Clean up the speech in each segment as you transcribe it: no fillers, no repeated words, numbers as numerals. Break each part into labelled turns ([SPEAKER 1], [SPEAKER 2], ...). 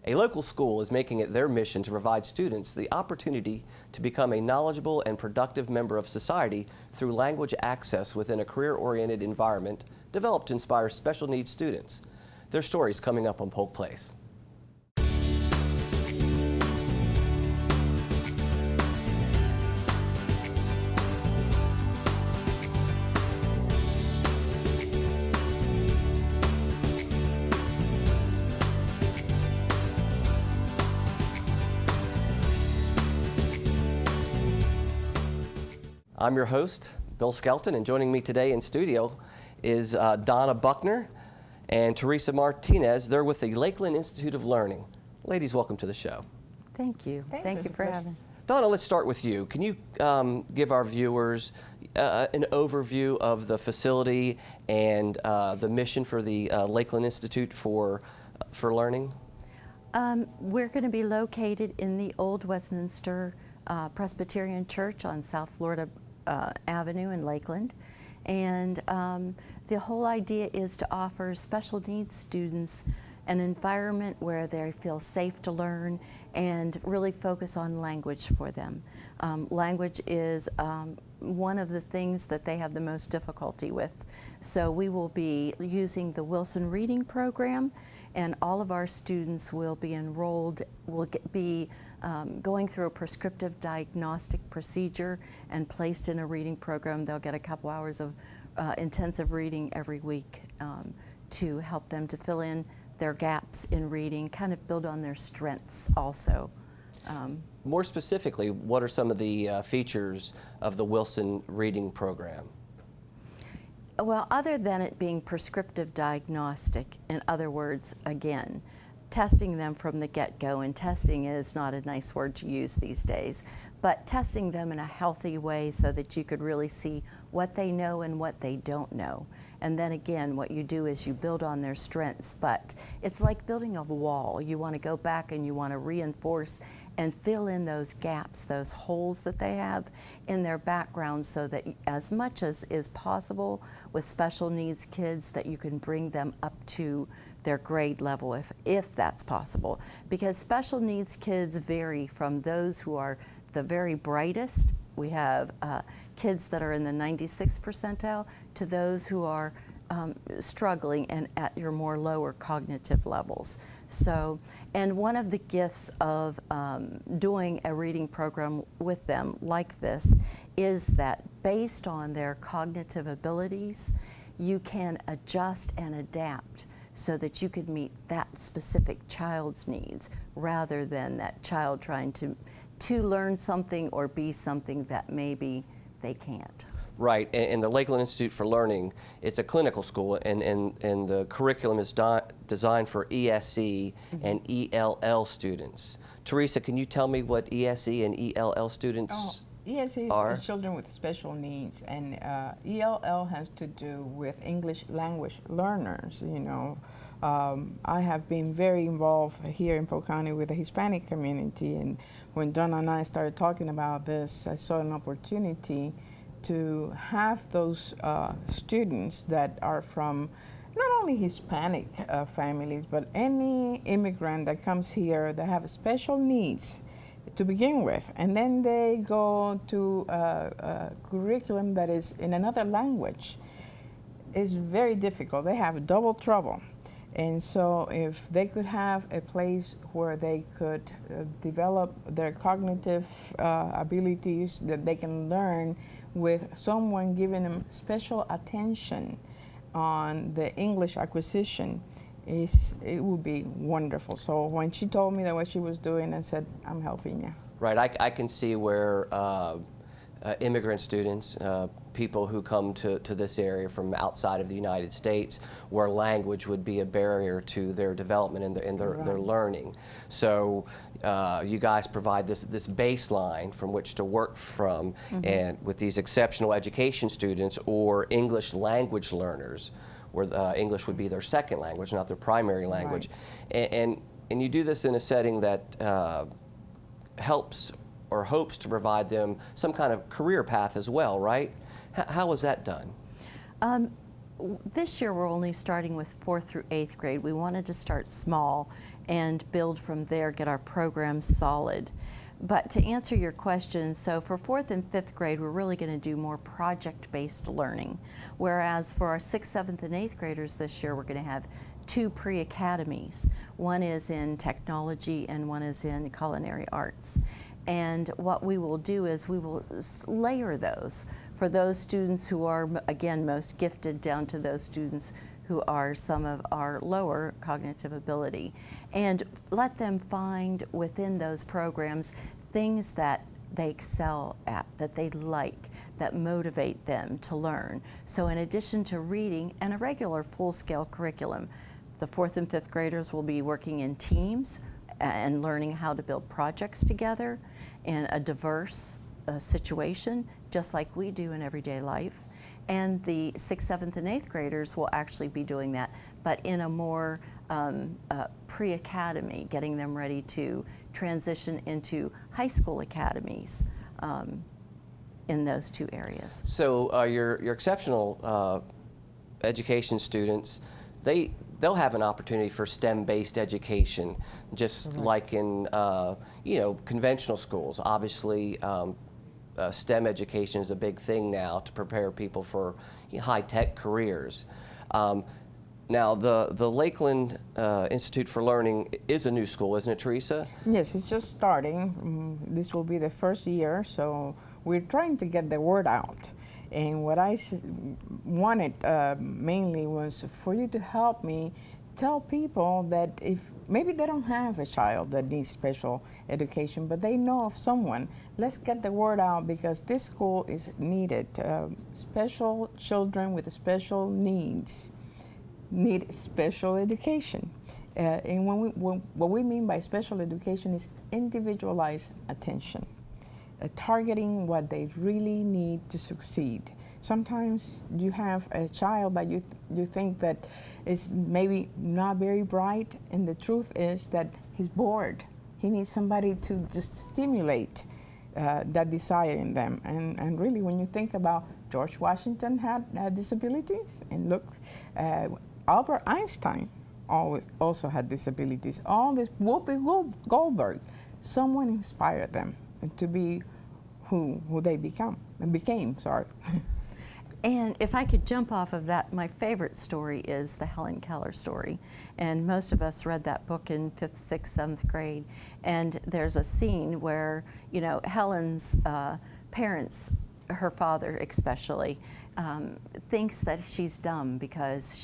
[SPEAKER 1] A local school is making it their mission to provide students the opportunity to become a knowledgeable and productive member of society through language access within a career-oriented environment developed to inspire special needs students. Their stories coming up on Polk Place. I'm your host, Bill Skelton, and joining me today in studio is Donna Buckner and Teresa Martinez. They're with the Lakeland Institute of Learning. Ladies, welcome to the show.
[SPEAKER 2] Thank you. Thank you for having me.
[SPEAKER 1] Donna, let's start with you. Can you give our viewers an overview of the facility and the mission for the Lakeland Institute for Learning?
[SPEAKER 2] We're going to be located in the Old Westminster Presbyterian Church on South Florida Avenue in Lakeland, and the whole idea is to offer special needs students an environment where they feel safe to learn and really focus on language for them. Language is one of the things that they have the most difficulty with. So we will be using the Wilson Reading Program, and all of our students will be enrolled, will be going through a prescriptive diagnostic procedure and placed in a reading program. They'll get a couple hours of intensive reading every week to help them to fill in their gaps in reading, kind of build on their strengths also.
[SPEAKER 1] More specifically, what are some of the features of the Wilson Reading Program?
[SPEAKER 2] Well, other than it being prescriptive diagnostic, in other words, again, testing them from the get-go, and testing is not a nice word to use these days, but testing them in a healthy way so that you could really see what they know and what they don't know. And then again, what you do is you build on their strengths, but it's like building a wall. You want to go back and you want to reinforce and fill in those gaps, those holes that they have in their background, so that as much as is possible with special needs kids, that you can bring them up to their grade level if that's possible. Because special needs kids vary from those who are the very brightest. We have kids that are in the 96th percentile to those who are struggling and at your more lower cognitive levels. So, and one of the gifts of doing a reading program with them like this is that based on their cognitive abilities, you can adjust and adapt so that you could meet that specific child's needs rather than that child trying to learn something or be something that maybe they can't.
[SPEAKER 1] Right, and the Lakeland Institute for Learning, it's a clinical school, and the curriculum is designed for ESE and ELL students. Teresa, can you tell me what ESE and ELL students
[SPEAKER 3] ESE
[SPEAKER 1] are?
[SPEAKER 3] is children with special needs, and ELL has to do with English language learners. You know, I have been very involved here in Polk County with the Hispanic community, and when Donna and I started talking about this, I saw an opportunity to have those students that are from not only Hispanic families, but any immigrant that comes here that have special needs to begin with, and then they go to a curriculum that is in another language. It's very difficult. They have double trouble. And so if they could have a place where they could develop their cognitive abilities, that they can learn with someone giving them special attention on the English acquisition, it would be wonderful. So when she told me that what she was doing, I said, I'm helping you.
[SPEAKER 1] Right, I can see where immigrant students, people who come to this area from outside of the United States, where language would be a barrier to their development and their learning. So you guys provide this baseline from which to work from, and with these exceptional education students or English language learners, where English would be their second language, not their primary language. Right. And you do this in a setting that helps or hopes to provide them some kind of career path as well, right? How was that done?
[SPEAKER 2] This year we're only starting with 4th through 8th grade. We wanted to start small and build from there, get our programs solid. But to answer your question, so for 4th and 5th grade, we're really going to do more project-based learning, whereas for our 6th, 7th, and 8th graders this year, we're going to have 2 pre-academies. One is in technology and one is in culinary arts. And what we will do is we will layer those for those students who are, again, most gifted down to those students who are some of our lower cognitive ability, and let them find within those programs things that they excel at, that they like, that motivate them to learn. So in addition to reading and a regular full-scale curriculum, the 4th and 5th graders will be working in teams and learning how to build projects together in a diverse situation, just like we do in everyday life. And the 6th, 7th, and 8th graders will actually be doing that, but in a more pre-academy, getting them ready to transition into high school academies in those 2 areas.
[SPEAKER 1] So your exceptional education students, they'll have an opportunity for STEM-based education, just like in conventional schools. Obviously, STEM education is a big thing now to prepare people for high-tech careers. Now, the Lakeland Institute for Learning is a new school, isn't it, Teresa?
[SPEAKER 3] Yes, it's just starting. This will be the first year, so we're trying to get the word out. And what I wanted mainly was for you to help me tell people that if maybe they don't have a child that needs special education, but they know of someone, let's get the word out, because this school is needed. Special children with special needs need special education. And what we mean by special education is individualized attention, targeting what they really need to succeed. Sometimes you have a child that you think that is maybe not very bright, and the truth is that he's bored. He needs somebody to just stimulate that desire in them. And really, when you think about George Washington had disabilities, and look, Albert Einstein also had disabilities. All this, Whoopi Goldberg, someone inspired them to be who they became.
[SPEAKER 2] And if I could jump off of that, my favorite story is the Helen Keller story. And most of us read that book in 5th, 6th, 7th grade. And there's a scene where, Helen's parents, her father especially, thinks that she's dumb because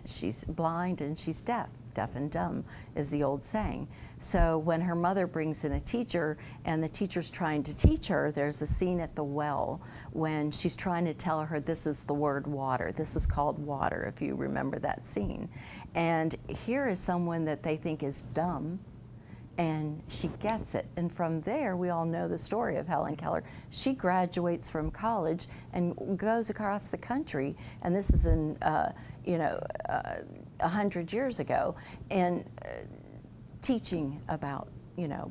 [SPEAKER 2] she's blind and she's deaf. Deaf and dumb is the old saying. So when her mother brings in a teacher and the teacher's trying to teach her, there's a scene at the well when she's trying to tell her this is the word water. This is called water, if you remember that scene. And here is someone that they think is dumb, and she gets it. And from there, we all know the story of Helen Keller. She graduates from college and goes across the country, and this is in 100 years ago, and teaching about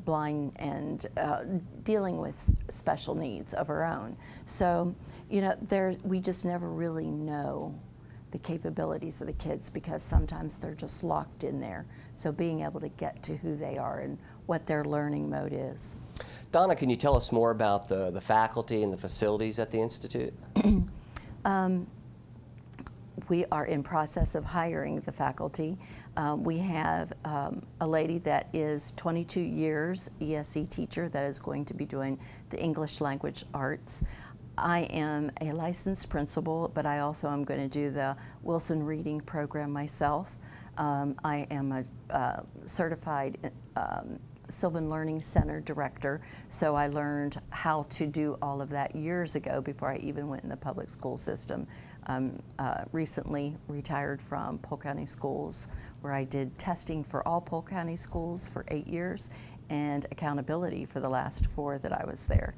[SPEAKER 2] blind and dealing with special needs of her own. So we just never really know the capabilities of the kids, because sometimes they're just locked in there. So being able to get to who they are and what their learning mode is.
[SPEAKER 1] Donna, can you tell us more about the faculty and the facilities at the Institute?
[SPEAKER 2] We are in process of hiring the faculty. We have a lady that is 22 years ESE teacher that is going to be doing the English language arts. I am a licensed principal, but I also am going to do the Wilson Reading Program myself. I am a certified Sylvan Learning Center director, so I learned how to do all of that years ago before I even went in the public school system. Recently retired from Polk County Schools, where I did testing for all Polk County schools for 8 years and accountability for the last 4 that I was there.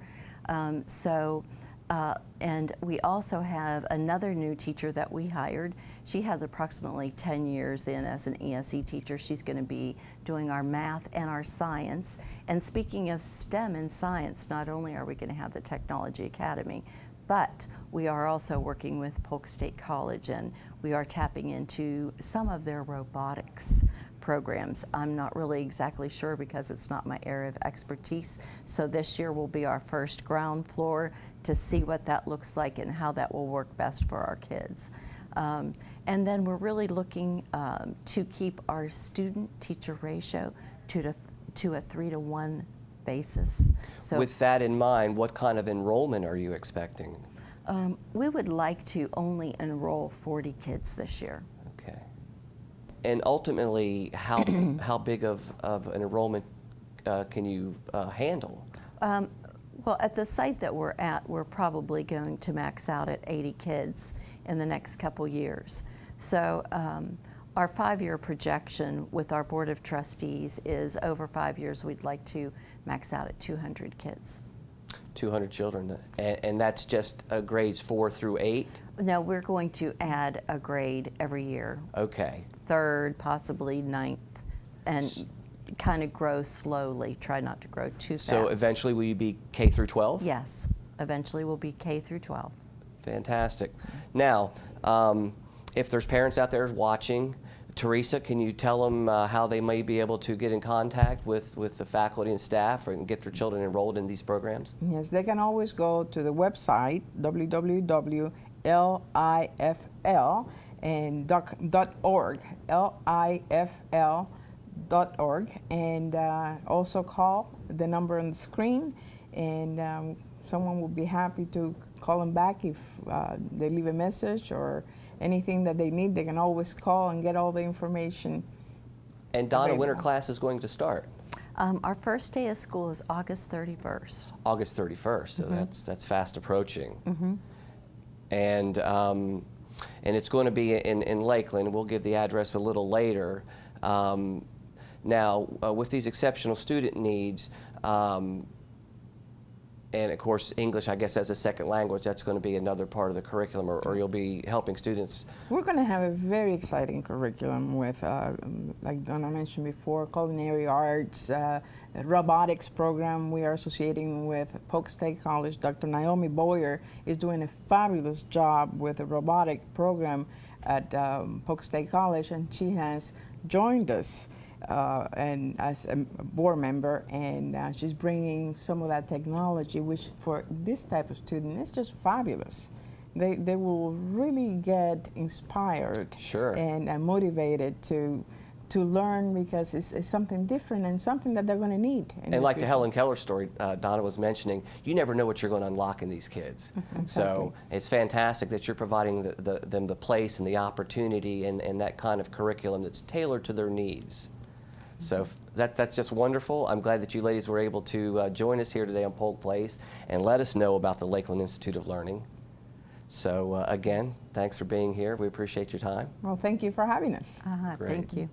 [SPEAKER 2] And we also have another new teacher that we hired. She has approximately 10 years in as an ESE teacher. She's going to be doing our math and our science. And speaking of STEM and science, not only are we going to have the Technology Academy, but we are also working with Polk State College, and we are tapping into some of their robotics programs. I'm not really exactly sure because it's not my area of expertise. So this year will be our first ground floor to see what that looks like and how that will work best for our kids. And then we're really looking to keep our student-teacher ratio to a 3-to-1 basis. So
[SPEAKER 1] With that in mind, what kind of enrollment are you expecting?
[SPEAKER 2] we would like to only enroll 40 kids this year.
[SPEAKER 1] Okay. And ultimately, how big of an enrollment can you handle?
[SPEAKER 2] Well, at the site that we're at, we're probably going to max out at 80 kids in the next couple years. So our 5-year projection with our Board of Trustees is over 5 years, we'd like to max out at 200 kids.
[SPEAKER 1] 200 children, and that's just grades 4 through 8?
[SPEAKER 2] No, we're going to add a grade every year.
[SPEAKER 1] Okay.
[SPEAKER 2] 3rd, possibly 9th, and kind of grow slowly, try not to grow too fast.
[SPEAKER 1] So eventually will you be K through 12?
[SPEAKER 2] Yes, eventually we'll be K through 12.
[SPEAKER 1] Fantastic. Now, if there's parents out there watching, Teresa, can you tell them how they may be able to get in contact with the faculty and staff and get their children enrolled in these programs?
[SPEAKER 3] Yes, they can always go to the website www.lifl and .org, lifl.org, and also call the number on the screen, and someone will be happy to call them back if they leave a message or anything that they need. They can always call and get all the information.
[SPEAKER 1] And Donna, when are
[SPEAKER 3] available.
[SPEAKER 1] classes going to start?
[SPEAKER 2] Our first day of school is August 31st.
[SPEAKER 1] August 31st, so that's fast approaching. And it's going to be in Lakeland. We'll give the address a little later. Now, with these exceptional student needs, and of course, English, I guess, as a second language, that's going to be another part of the curriculum, or you'll be helping students.
[SPEAKER 3] We're going to have a very exciting curriculum with, like Donna mentioned before, culinary arts, robotics program. We are associating with Polk State College. Dr. Naomi Boyer is doing a fabulous job with the robotic program at Polk State College, and she has joined us and as a board member, and she's bringing some of that technology, which for this type of student is just fabulous. They will really get inspired
[SPEAKER 1] Sure.
[SPEAKER 3] and motivated to learn, because it's something different and something that they're going to need.
[SPEAKER 1] And like the Helen Keller story Donna was mentioning, you never know what you're going to unlock in these kids. So it's fantastic that you're providing them the place and the opportunity and that kind of curriculum that's tailored to their needs. So that's just wonderful. I'm glad that you ladies were able to join us here today on Polk Place and let us know about the Lakeland Institute of Learning. So again, thanks for being here. We appreciate your time.
[SPEAKER 3] Well, thank you for having us.
[SPEAKER 1] Great.
[SPEAKER 2] Thank you.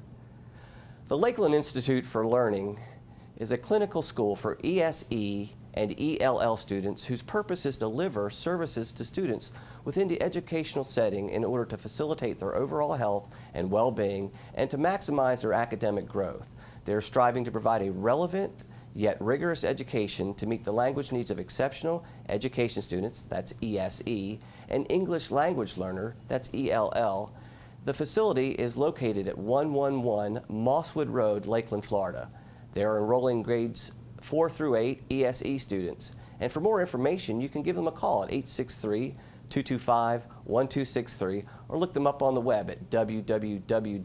[SPEAKER 1] The Lakeland Institute for Learning is a clinical school for ESE and ELL students whose purpose is to deliver services to students within the educational setting in order to facilitate their overall health and well-being and to maximize their academic growth. They are striving to provide a relevant yet rigorous education to meet the language needs of exceptional education students, that's ESE, and English language learner, that's ELL. The facility is located at 111 Mosswood Road, Lakeland, Florida. They are enrolling grades 4 through 8 ESE students. And for more information, you can give them a call at 863-225-1263 or look them up on the web at www.lifl.org.